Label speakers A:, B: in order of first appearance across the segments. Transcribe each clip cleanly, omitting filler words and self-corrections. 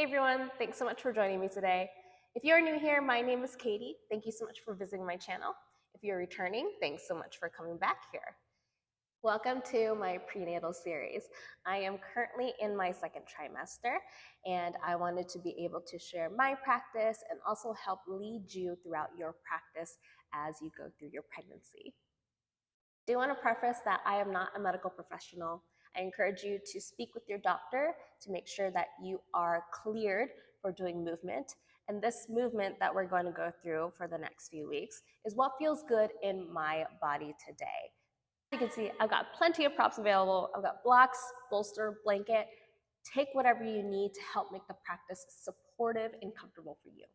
A: Hey everyone, thanks so much for joining me today. If you're new here, my name is Katie. Thank you so much for visiting my channel. If you're returning, thanks so much for coming back here. Welcome to my prenatal series. I am currently in my second trimester, and I wanted to be able to share my practice and also help lead you throughout your practice as you go through your pregnancy. I do want to preface that I am not a medical professional. I encourage you to speak with your doctor to make sure that you are cleared for doing movement. And this movement that we're going to go through for the next few weeks is what feels good in my body today. As you can see, I've got plenty of props available. I've got blocks, bolster, blanket. Take whatever you need to help make the practice supportive and comfortable for you.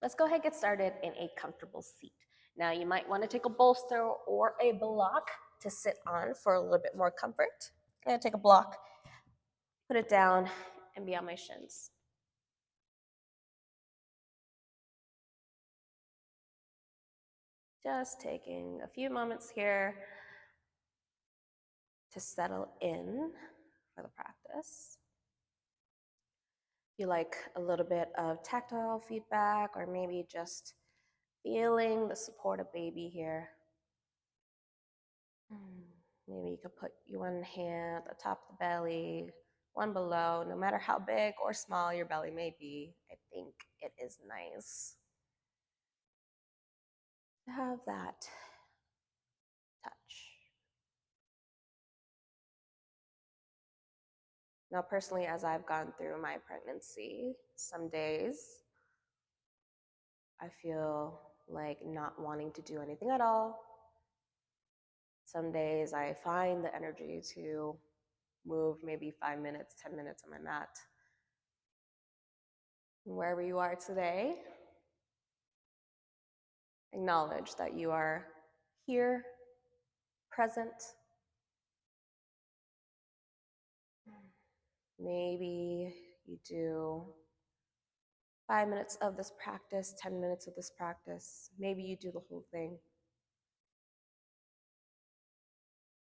A: Let's go ahead and get started in a comfortable seat. Now you might want to take a bolster or a block to sit on for a little bit more comfort. I'm going to take a block, put it down, and be on my shins. Just taking a few moments here to settle in for the practice. If you like a little bit of tactile feedback or maybe just feeling the support of baby here, maybe you could put one hand at the top of the belly, one below. No matter how big or small your belly may be, I think it is nice to have that touch. Now, personally, as I've gone through my pregnancy, some days I feel like not wanting to do anything at all. Some days I find the energy to move maybe 5 minutes, 10 minutes on my mat. Wherever you are today, acknowledge that you are here, present. Maybe you do 5 minutes of this practice, 10 minutes of this practice. Maybe you do the whole thing.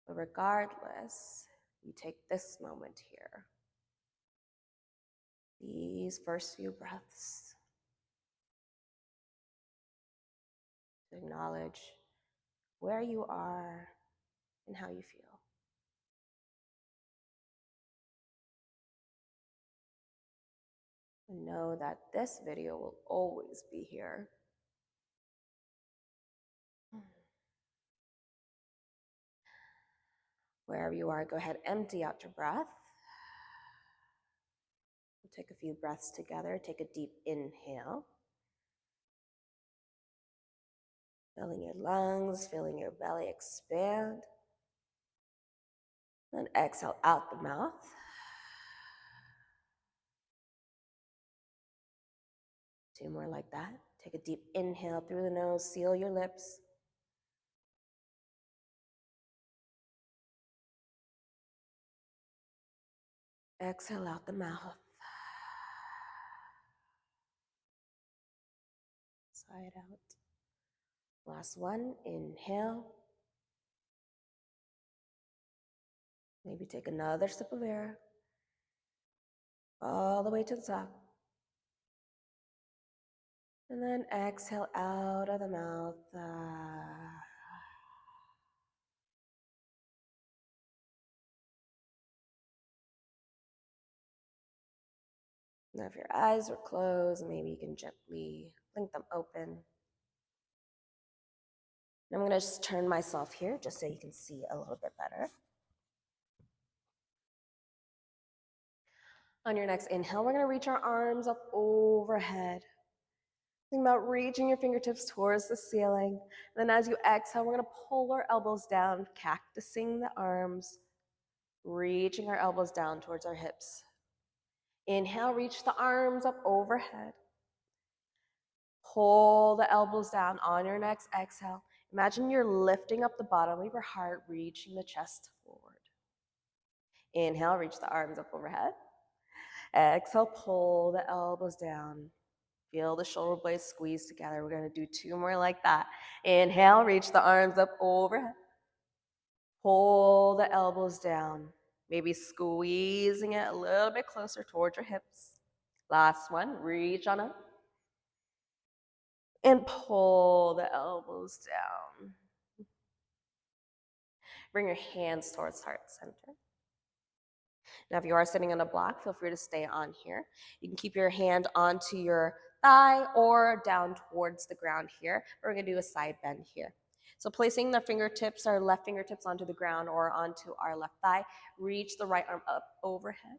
A: But regardless, you take this moment here, these first few breaths, to acknowledge where you are and how you feel. And know that this video will always be here. Wherever you are, go ahead, empty out your breath. We'll take a few breaths together. Take a deep inhale. Filling your lungs, feeling your belly expand. Then exhale out the mouth. Two more like that. Take a deep inhale through the nose, seal your lips. Exhale out the mouth. Sigh it out. Last one, inhale. Maybe take another sip of air. All the way to the top. And then exhale out of the mouth. Now if your eyes are closed, maybe you can gently blink them open. I'm going to just turn myself here just so you can see a little bit better. On your next inhale, we're going to reach our arms up overhead. Think about reaching your fingertips towards the ceiling. Then as you exhale, we're going to pull our elbows down, cactusing the arms, reaching our elbows down towards our hips. Inhale, reach the arms up overhead. Pull the elbows down. On your next exhale, imagine you're lifting up the bottom of your heart, reaching the chest forward. Inhale, reach the arms up overhead. Exhale, pull the elbows down. Feel the shoulder blades squeeze together. We're going to do two more like that. Inhale, reach the arms up overhead. Pull the elbows down. Maybe squeezing it a little bit closer towards your hips. Last one, reach on up. And pull the elbows down. Bring your hands towards heart center. Now, if you are sitting on a block, feel free to stay on here. You can keep your hand onto your thigh or down towards the ground here. We're going to do a side bend here. So placing the fingertips, our left fingertips onto the ground or onto our left thigh, reach the right arm up overhead.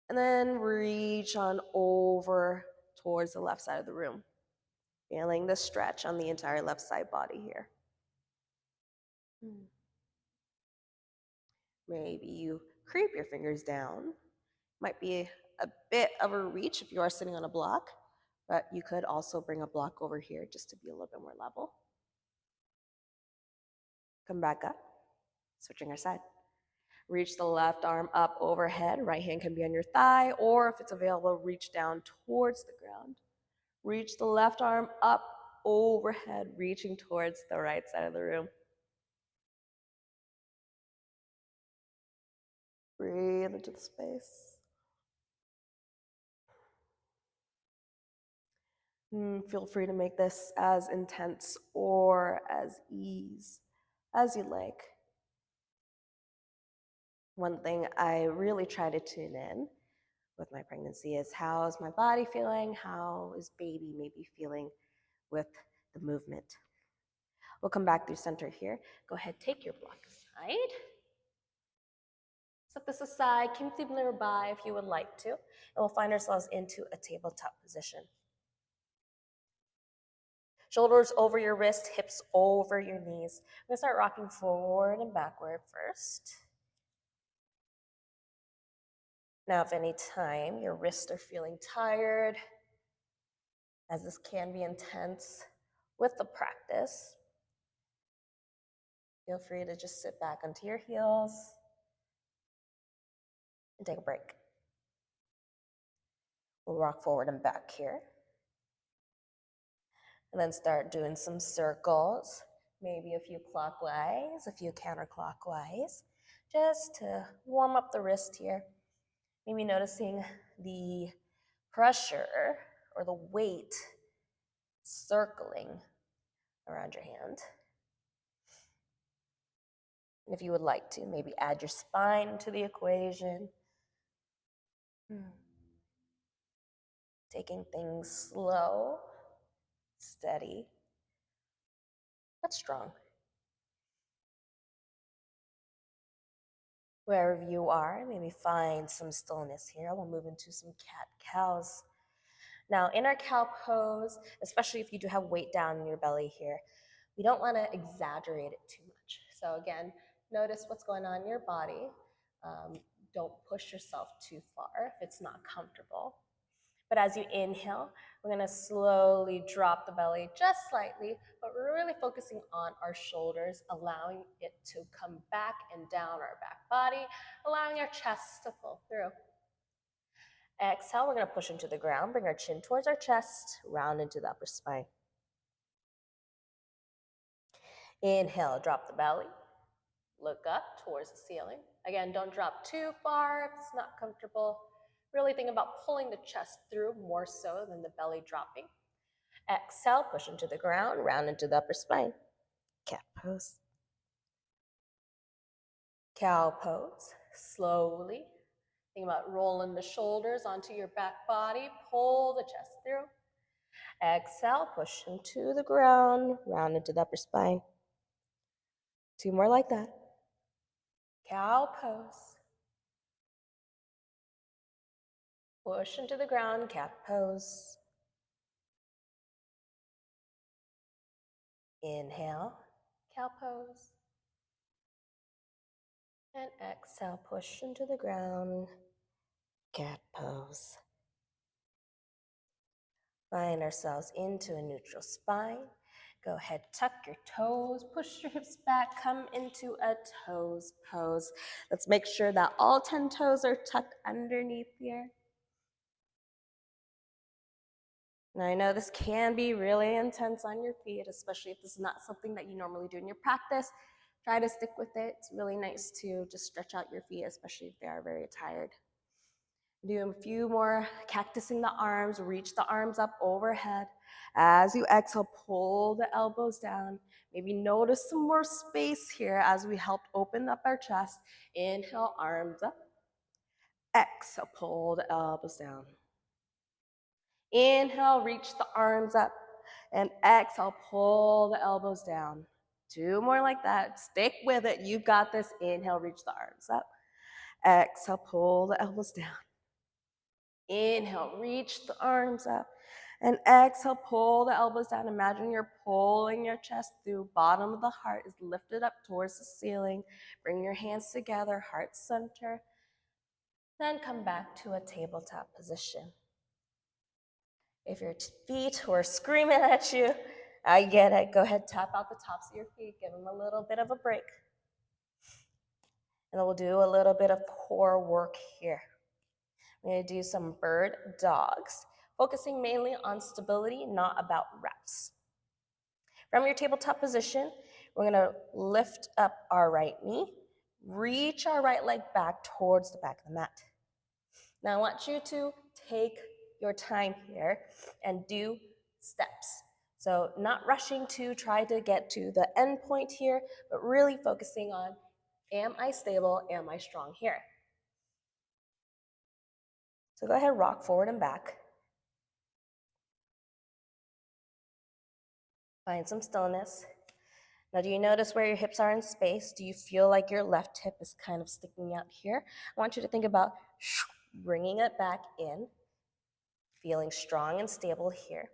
A: And then reach on over towards the left side of the room. Feeling the stretch on the entire left side body here. Maybe you creep your fingers down. Might be a bit of a reach if you are sitting on a block, but you could also bring a block over here just to be a little bit more level. Come back up, switching our side. Reach the left arm up overhead. Right hand can be on your thigh, or if it's available, reach down towards the ground. Reach the left arm up overhead, reaching towards the right side of the room. Breathe into the space. Feel free to make this as intense or as ease as you like. One thing I really try to tune in with my pregnancy is how is my body feeling? How is baby maybe feeling with the movement? We'll come back through center here. Go ahead, take your block aside. Set this aside, keep them nearby if you would like to, and we'll find ourselves into a tabletop position. Shoulders over your wrist, hips over your knees. I'm gonna start rocking forward and backward first. Now, if any time your wrists are feeling tired, as this can be intense with the practice, feel free to just sit back onto your heels and take a break. We'll rock forward and back here. And then start doing some circles, maybe a few clockwise, a few counterclockwise, just to warm up the wrist here. Maybe noticing the pressure or the weight circling around your hand. And if you would like to, maybe add your spine to the equation. Taking things slow, steady, but strong. Wherever you are, maybe find some stillness here. We'll move into some cat-cows. Now, in our cow pose, especially if you do have weight down in your belly here, we don't want to exaggerate it too much. So again, notice what's going on in your body. Don't push yourself too far if it's not comfortable. But as you inhale, we're going to slowly drop the belly just slightly, but we're really focusing on our shoulders, allowing it to come back and down our back body, allowing our chest to pull through. Exhale, we're going to push into the ground, bring our chin towards our chest, round into the upper spine. Inhale, drop the belly, look up towards the ceiling. Again, don't drop too far if it's not comfortable. Really think about pulling the chest through more so than the belly dropping. Exhale, push into the ground, round into the upper spine. Cat pose. Cow pose, slowly. Think about rolling the shoulders onto your back body, pull the chest through. Exhale, push into the ground, round into the upper spine. 2 more like that. Cow pose. Push into the ground, cat pose. Inhale, cow pose. And exhale, push into the ground, cat pose. Find ourselves into a neutral spine. Go ahead, tuck your toes, push your hips back, come into a toes pose. Let's make sure that all 10 toes are tucked underneath here. Now, I know this can be really intense on your feet, especially if this is not something that you normally do in your practice. Try to stick with it. It's really nice to just stretch out your feet, especially if they are very tired. Do a few more cactusing the arms, reach the arms up overhead. As you exhale, pull the elbows down. Maybe notice some more space here as we help open up our chest. Inhale, arms up. Exhale, pull the elbows down. Inhale, reach the arms up. And exhale, pull the elbows down. 2 more like that. Stick with it. You've got this. Inhale, reach the arms up. Exhale, pull the elbows down. Inhale, reach the arms up. And exhale, pull the elbows down. Imagine you're pulling your chest through. Bottom of the heart is lifted up towards the ceiling. Bring your hands together, heart center. Then come back to a tabletop position. If your feet were screaming at you, I get it. Go ahead, tap out the tops of your feet. Give them a little bit of a break. And then we'll do a little bit of core work here. We're going to do some bird dogs, focusing mainly on stability, not about reps. From your tabletop position, we're going to lift up our right knee, reach our right leg back towards the back of the mat. Now I want you to take your time here and do steps. So not rushing to try to get to the end point here, but really focusing on, am I stable? Am I strong here? So go ahead, rock forward and back. Find some stillness. Now, do you notice where your hips are in space? Do you feel like your left hip is kind of sticking out here? I want you to think about bringing it back in, feeling strong and stable here.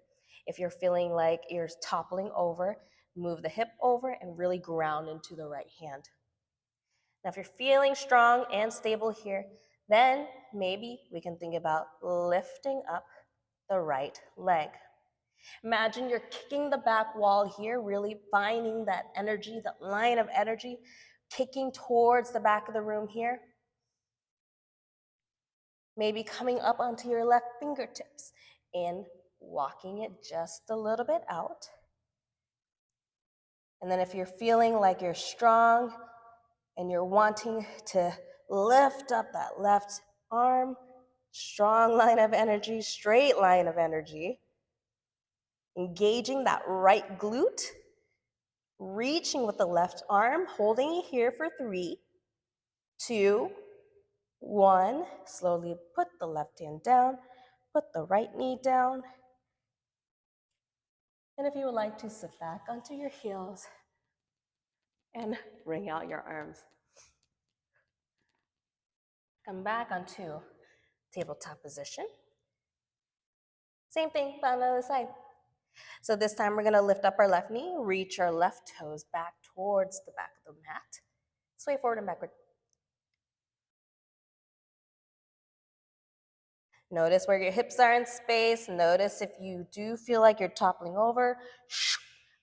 A: If you're feeling like you're toppling over, move the hip over and really ground into the right hand. Now, if you're feeling strong and stable here, then maybe we can think about lifting up the right leg. Imagine you're kicking the back wall here, really finding that energy, that line of energy, kicking towards the back of the room here. Maybe coming up onto your left fingertips and walking it just a little bit out. And then if you're feeling like you're strong and you're wanting to lift up that left arm, strong line of energy, straight line of energy, engaging that right glute, reaching with the left arm, holding it here for 3, 2, 1. Slowly put the left hand down, put the right knee down. And if you would like to sit back onto your heels and bring out your arms. Come back onto tabletop position. Same thing, but on the other side. So this time we're going to lift up our left knee, reach our left toes back towards the back of the mat. Sway forward and backward. Notice where your hips are in space. Notice if you do feel like you're toppling over,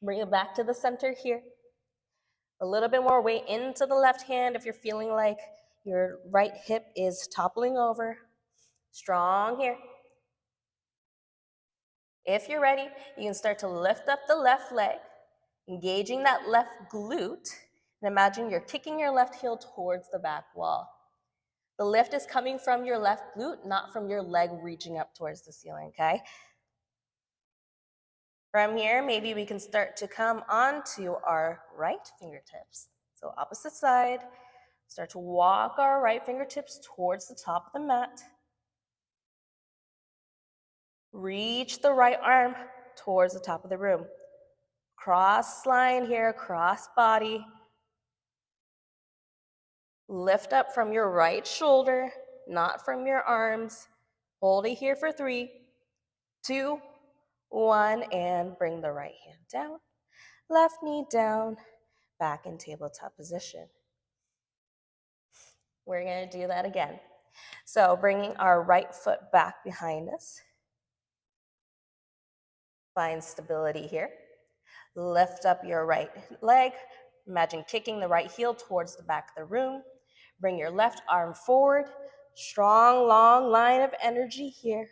A: bring it back to the center here. A little bit more weight into the left hand if you're feeling like your right hip is toppling over. Strong here. If you're ready, you can start to lift up the left leg, engaging that left glute, and imagine you're kicking your left heel towards the back wall. The lift is coming from your left glute, not from your leg reaching up towards the ceiling, okay? From here, maybe we can start to come onto our right fingertips. So opposite side, start to walk our right fingertips towards the top of the mat. Reach the right arm towards the top of the room. Cross line here, cross body. Lift up from your right shoulder, not from your arms. Hold it here for 3, 2, 1, and bring the right hand down. Left knee down, back in tabletop position. We're going to do that again. So bringing our right foot back behind us. Find stability here. Lift up your right leg. Imagine kicking the right heel towards the back of the room. Bring your left arm forward. Strong, long line of energy here.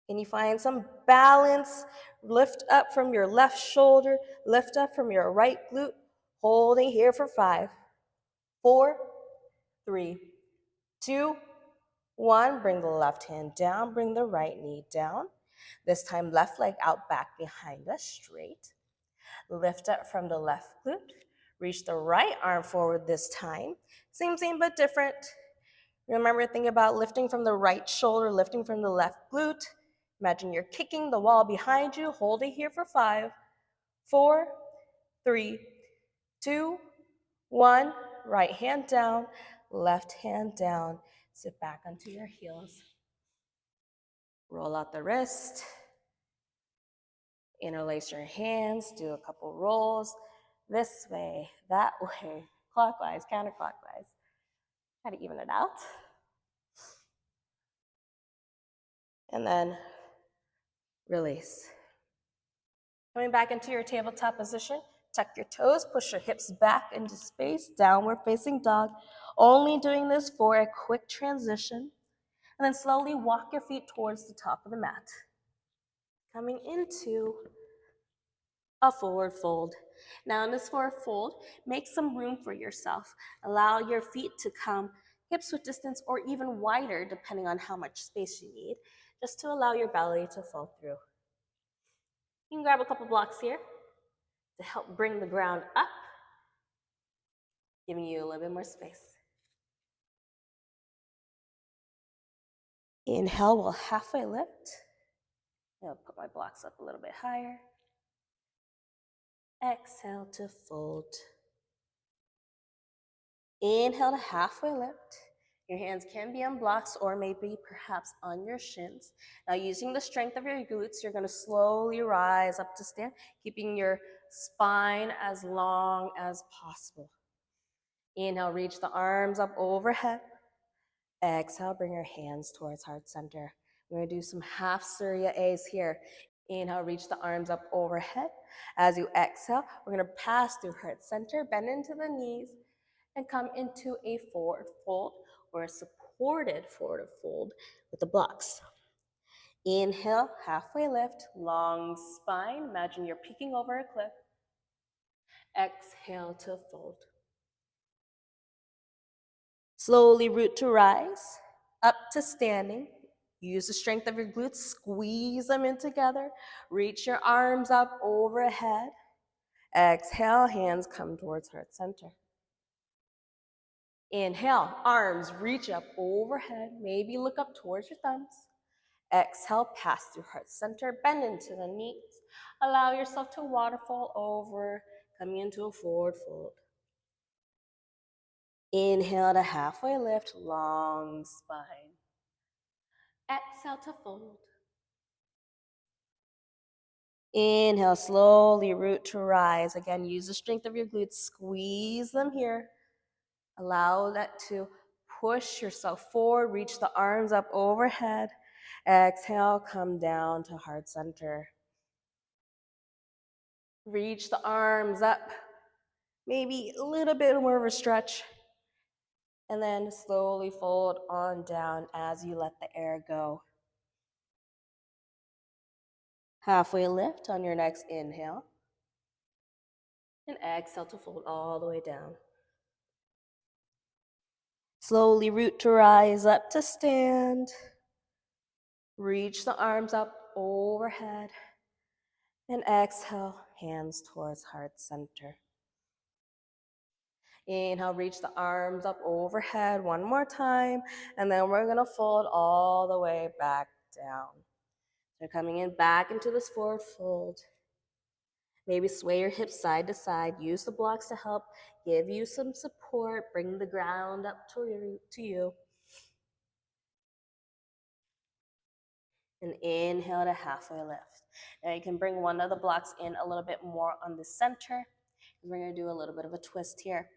A: Can you find some balance? Lift up from your left shoulder. Lift up from your right glute. Holding here for 5, 4, 3, 2, 1, bring the left hand down, bring the right knee down. This time, left leg out back behind us, straight. Lift up from the left glute. Reach the right arm forward this time. Same, but different. Remember, think about lifting from the right shoulder, lifting from the left glute. Imagine you're kicking the wall behind you. Hold it here for 5, 4, 3, 2, 1. Right hand down, left hand down. Sit back onto your heels. Roll out the wrist. Interlace your hands. Do a couple rolls. This way, that way, clockwise, counterclockwise. Try to even it out. And then release. Coming back into your tabletop position, tuck your toes, push your hips back into space, downward facing dog. Only doing this for a quick transition. And then slowly walk your feet towards the top of the mat. Coming into a forward fold. Now in this forward fold, make some room for yourself. Allow your feet to come hips width distance or even wider depending on how much space you need, just to allow your belly to fall through. You can grab a couple blocks here to help bring the ground up, giving you a little bit more space. Inhale, we'll halfway lift. I'll put my blocks up a little bit higher. Exhale to fold. Inhale to halfway lift. Your hands can be on blocks or maybe perhaps on your shins. Now using the strength of your glutes, you're going to slowly rise up to stand, keeping your spine as long as possible. Inhale, reach the arms up overhead. Exhale, bring your hands towards heart center. We're going to do some half Surya A's here. Inhale, reach the arms up overhead. As you exhale, we're going to pass through heart center, bend into the knees, and come into a forward fold or a supported forward fold with the blocks. Inhale, halfway lift, long spine. Imagine you're peeking over a cliff. Exhale to fold. Slowly root to rise, up to standing. Use the strength of your glutes, squeeze them in together. Reach your arms up overhead. Exhale, hands come towards heart center. Inhale, arms reach up overhead. Maybe look up towards your thumbs. Exhale, pass through heart center, bend into the knees. Allow yourself to waterfall over, coming into a forward fold. Inhale to halfway lift, long spine. Exhale to fold. Inhale, slowly root to rise. Again, use the strength of your glutes, squeeze them here. Allow that to push yourself forward, reach the arms up overhead. Exhale, come down to heart center. Reach the arms up, maybe a little bit more of a stretch. And then slowly fold on down as you let the air go. Halfway lift on your next inhale. And exhale to fold all the way down. Slowly root to rise up to stand. Reach the arms up overhead. And exhale, hands towards heart center. Inhale, reach the arms up overhead one more time. And then we're going to fold all the way back down. So coming in back into this forward fold. Maybe sway your hips side to side. Use the blocks to help give you some support. Bring the ground up to you. And inhale to halfway lift. Now you can bring one of the blocks in a little bit more on the center. We're going to do a little bit of a twist here.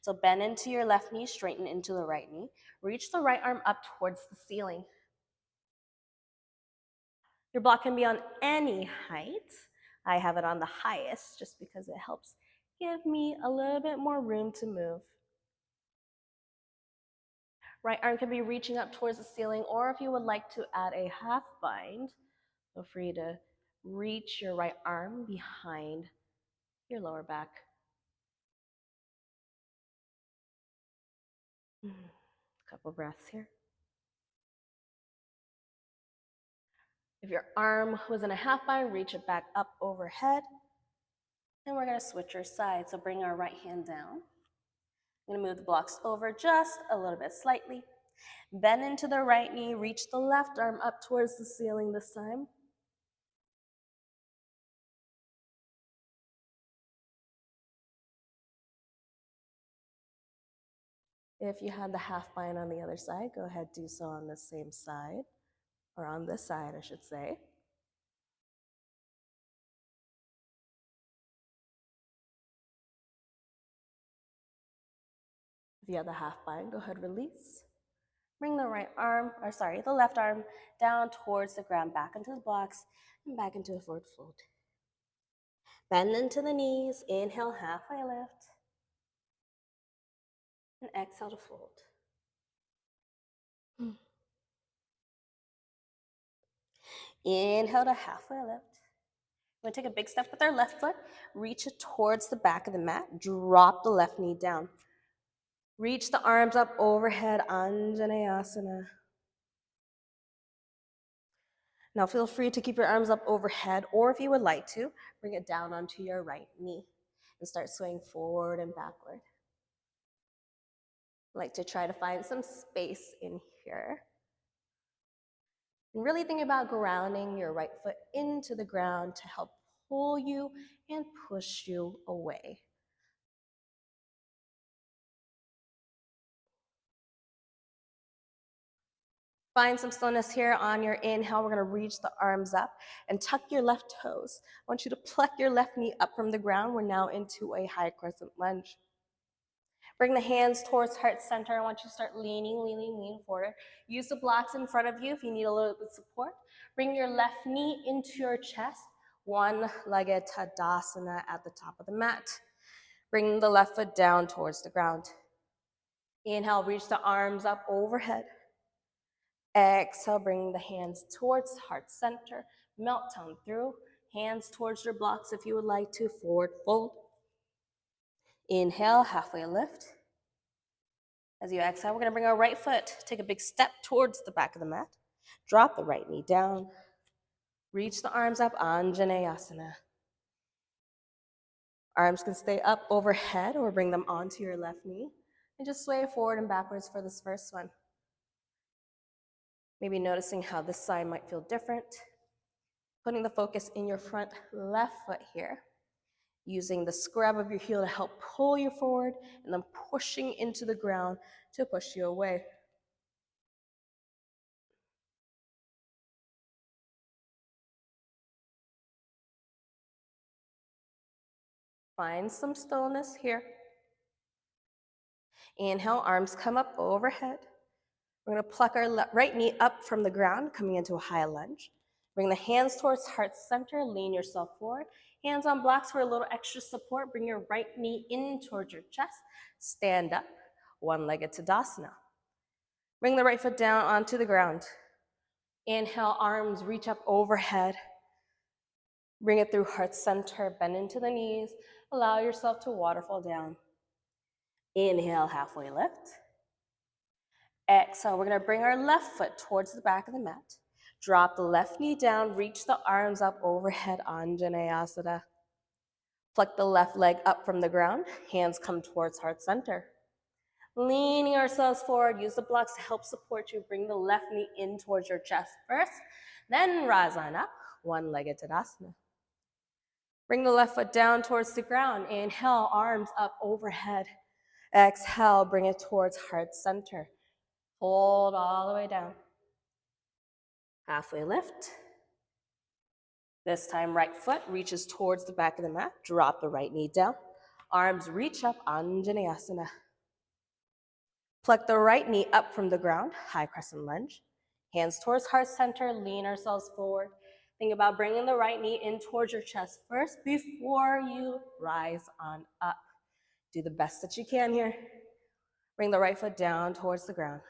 A: So bend into your left knee, straighten into the right knee. Reach the right arm up towards the ceiling. Your block can be on any height. I have it on the highest just because it helps give me a little bit more room to move. Right arm can be reaching up towards the ceiling, or if you would like to add a half bind, feel free to reach your right arm behind your lower back. Couple breaths here. If your arm was in a half bind, reach it back up overhead. And we're gonna switch your side. So bring our right hand down. I'm gonna move the blocks over just a little bit slightly. Bend into the right knee, reach the left arm up towards the ceiling this time. If you had the half bind on the other side, go ahead, do so on the same side, or on this side, I should say. If you have the half bind, go ahead, release. Bring the the left arm down towards the ground, back into the blocks, and back into a forward fold. Bend into the knees, inhale, halfway lift, and exhale to fold. Inhale to halfway lift. We're going to take a big step with our left foot, reach it towards the back of the mat, drop the left knee down. Reach the arms up overhead, Anjaneyasana. Now feel free to keep your arms up overhead, or if you would like to, bring it down onto your right knee and start swaying forward and backward. I like to try to find some space in here. And really think about grounding your right foot into the ground to help pull you and push you away. Find some stillness here on your inhale. We're going to reach the arms up and tuck your left toes. I want you to pluck your left knee up from the ground. We're now into a high crescent lunge. Bring the hands towards heart center. I want you to start lean forward. Use the blocks in front of you if you need a little bit of support. Bring your left knee into your chest. One-legged Tadasana at the top of the mat. Bring the left foot down towards the ground. Inhale, reach the arms up overhead. Exhale, bring the hands towards heart center. Melt down through. Hands towards your blocks if you would like to. Forward fold. Inhale, halfway lift. As you exhale, we're going to bring our right foot. Take a big step towards the back of the mat. Drop the right knee down. Reach the arms up, Anjaneyasana. Arms can stay up overhead or bring them onto your left knee. And just sway forward and backwards for this first one. Maybe noticing how this side might feel different. Putting the focus in your front left foot here. Using the scrub of your heel to help pull you forward and then pushing into the ground to push you away. Find some stillness here. Inhale, arms come up overhead. We're going to pluck our right knee up from the ground, coming into a high lunge. Bring the hands towards heart center, lean yourself forward. Hands on blocks for a little extra support. Bring your right knee in towards your chest. Stand up, one-legged Tadasana. Bring the right foot down onto the ground. Inhale, arms reach up overhead. Bring it through heart center, bend into the knees. Allow yourself to waterfall down. Inhale, halfway lift. Exhale, we're going to bring our left foot towards the back of the mat. Drop the left knee down, reach the arms up overhead, Anjaneyasana. Pluck the left leg up from the ground, hands come towards heart center. Leaning ourselves forward, use the blocks to help support you. Bring the left knee in towards your chest first, then rise on up, one-legged Tadasana. Bring the left foot down towards the ground. Inhale, arms up overhead. Exhale, bring it towards heart center. Hold all the way down. Halfway lift. This time, right foot reaches towards the back of the mat. Drop the right knee down. Arms reach up, Anjaneyasana. Pluck the right knee up from the ground, high crescent lunge. Hands towards heart center, lean ourselves forward. Think about bringing the right knee in towards your chest first before you rise on up. Do the best that you can here. Bring the right foot down towards the ground.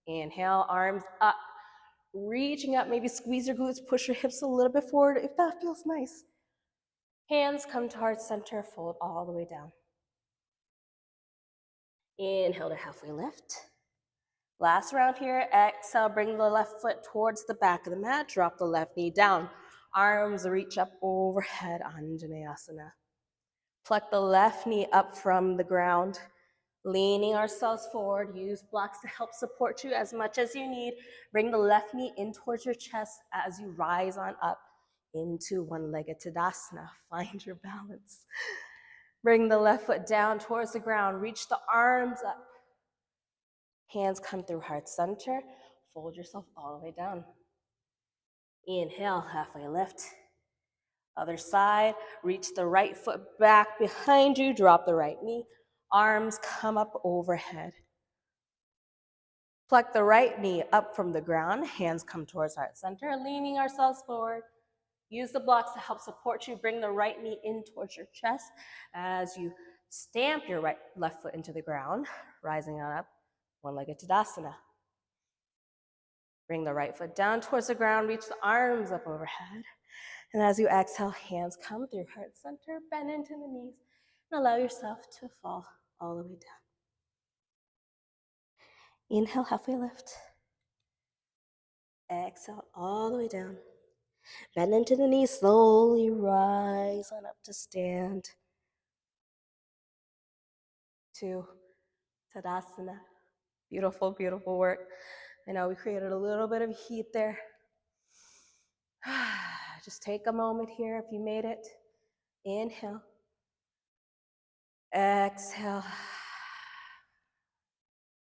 A: Inhale, arms up. Reaching up, maybe squeeze your glutes, push your hips a little bit forward if that feels nice. Hands come to heart center, fold all the way down. Inhale to halfway lift. Last round here. Exhale, bring the left foot towards the back of the mat. Drop the left knee down. Arms reach up overhead, Anjaneyasana. Pluck the left knee up from the ground. Leaning ourselves forward. Use blocks to help support you as much as you need. Bring the left knee in towards your chest as you rise on up into one-legged Tadasana. Find your balance. Bring the left foot down towards the ground. Reach the arms up. Hands come through heart center. Fold yourself all the way down. Inhale, halfway lift. Other side, reach the right foot back behind you. Drop the right knee. Arms come up overhead. Pluck the right knee up from the ground. Hands come towards heart center, leaning ourselves forward. Use the blocks to help support you. Bring the right knee in towards your chest as you stamp your left foot into the ground, rising on up, one-legged Tadasana. Bring the right foot down towards the ground, reach the arms up overhead. And as you exhale, hands come through heart center, bend into the knees, and allow yourself to fall all the way down. Inhale, halfway lift. Exhale, all the way down. Bend into the knees, slowly rise on up to stand. To Tadasana. Beautiful, beautiful work. I know we created a little bit of heat there. Just take a moment here if you made it. Inhale. Exhale.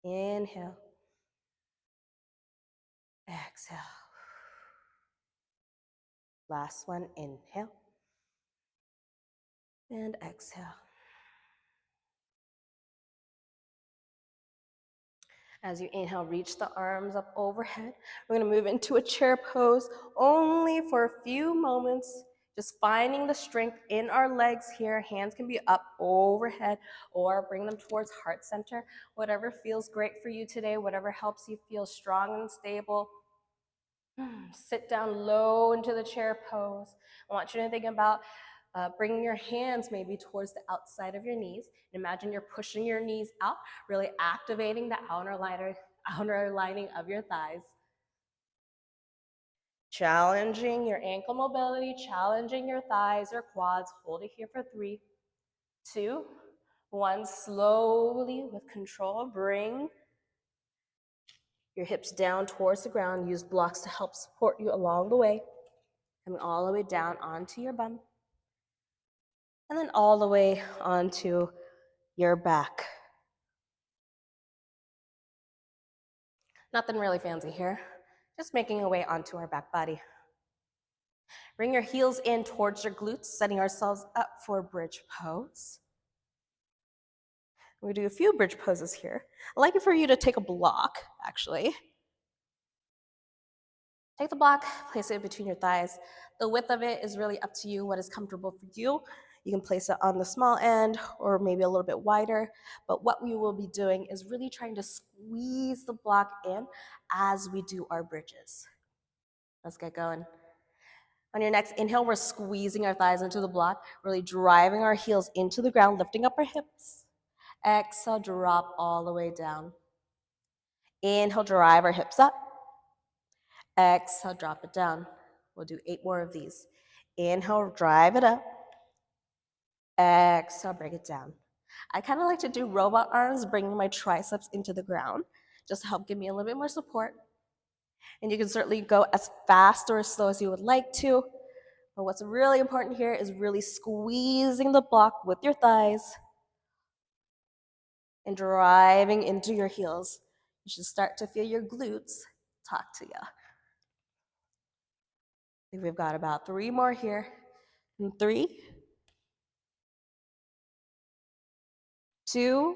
A: Inhale. Exhale. Last one, inhale. And exhale. As you inhale, reach the arms up overhead. We're going to move into a chair pose only for a few moments, just finding the strength in our legs here. Hands can be up overhead or bring them towards heart center. Whatever feels great for you today, whatever helps you feel strong and stable. Sit down low into the chair pose. I want you to think about bringing your hands maybe towards the outside of your knees. Imagine you're pushing your knees out, really activating the outer lining of your thighs. Challenging your ankle mobility, challenging your thighs or quads. Hold it here for 3, 2, 1. Slowly, with control, bring your hips down towards the ground. Use blocks to help support you along the way. Coming all the way down onto your bum. And then all the way onto your back. Nothing really fancy here. Just making our way onto our back body. Bring your heels in towards your glutes, setting ourselves up for bridge pose. We do a few bridge poses here. I'd like it for you to take a block, actually. Take the block, place it between your thighs. The width of it is really up to you, what is comfortable for you. You can place it on the small end or maybe a little bit wider. But what we will be doing is really trying to squeeze the block in as we do our bridges. Let's get going. On your next inhale, we're squeezing our thighs into the block, really driving our heels into the ground, lifting up our hips. Exhale, drop all the way down. Inhale, drive our hips up. Exhale, drop it down. We'll do 8 more of these. Inhale, drive it up. Exhale, bring it down. I kind of like to do robot arms, bringing my triceps into the ground, just to help give me a little bit more support. And you can certainly go as fast or as slow as you would like to. But what's really important here is really squeezing the block with your thighs and driving into your heels. You should start to feel your glutes talk to you. I think we've got about 3 more here. And 3, 2,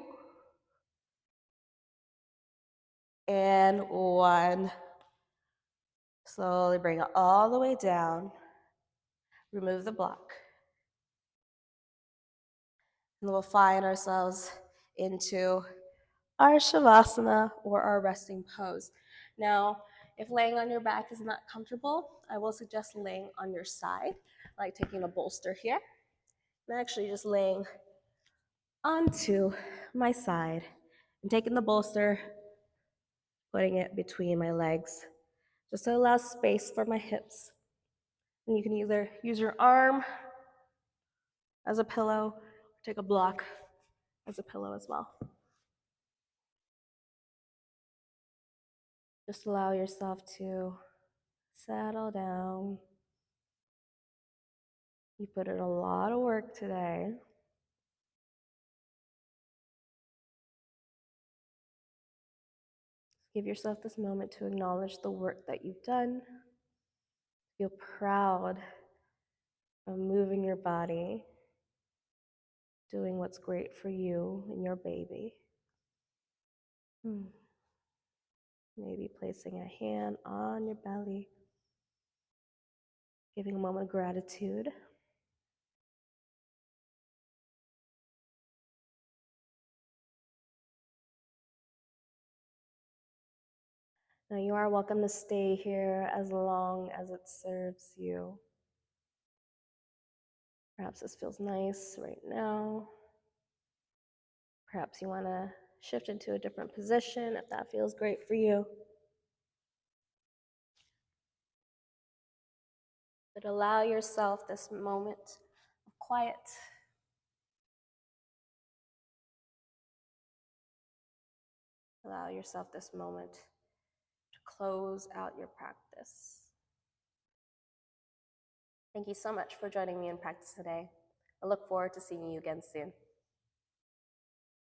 A: and 1. Slowly bring it all the way down. Remove the block. And we'll find ourselves into our Shavasana or our resting pose. Now, if laying on your back is not comfortable, I will suggest laying on your side, like taking a bolster here. I'm actually just laying onto my side and taking the bolster putting it between my legs just to allow space for my hips. And you can either use your arm as a pillow or take a block as a pillow as well. Just allow yourself to settle down. You put in a lot of work today. Give yourself this moment to acknowledge the work that you've done. Feel proud of moving your body, doing what's great for you and your baby. Maybe placing a hand on your belly, giving a moment of gratitude. Now you are welcome to stay here as long as it serves you. Perhaps this feels nice right now. Perhaps you want to shift into a different position if that feels great for you. But allow yourself this moment of quiet. Allow yourself this moment to close out your practice. Thank you so much for joining me in practice today. I look forward to seeing you again soon.